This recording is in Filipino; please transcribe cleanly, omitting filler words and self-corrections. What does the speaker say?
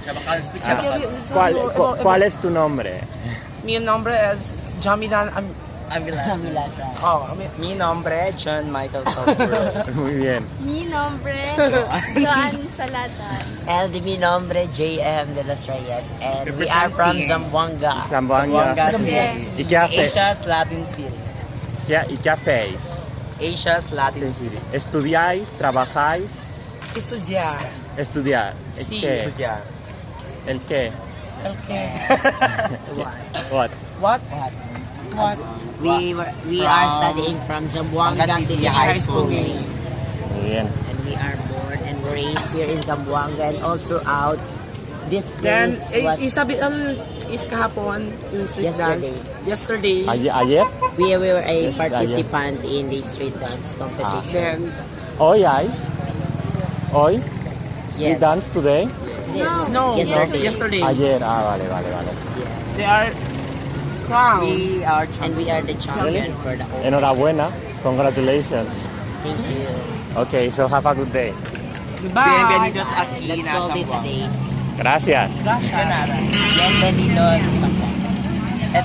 Chabacano speak Ah, Chabacano. ¿Cuál es tu nombre? Mi nombre es Jamilan Amilasa. mi nombre es John Michael Sokuro. Muy bien. Mi nombre Joan Salatan. El de mi nombre JM de los Reyes. And we are from Representing Zamboanga. Zamboanga. Yes. ¿Y qué hace? Asia's Latin City. ¿Y qué hacéis? Asia's Latin City. ¿Estudiáis? ¿Trabajáis? Estudiar. Estudiar. ¿El Sí. qué? Estudiar. ¿El qué? El qué? What? What? What? We are studying from Zamboanga City High School. Muy bien. And we are born and raised here in Zamboanga and all throughout this Then, place was isabi is kahapon yung street Yesterday. dance. Yesterday. ¿Ayer? we were a participant in the street dance competition. Then, ¿Hoy hay? ¿Hoy? Street Yes. dance today? no, Yesterday. yesterday. Ayer. Vale. Yes. They are crowned. We are And we are the champion for the whole. Enhorabuena. Congratulations. Thank you. Okay, so have a good day. Goodbye. Bienvenidos aquí Let's na call it a Zamboanga. day. Gracias. Gracias. Bienvenidos a Zamboanga.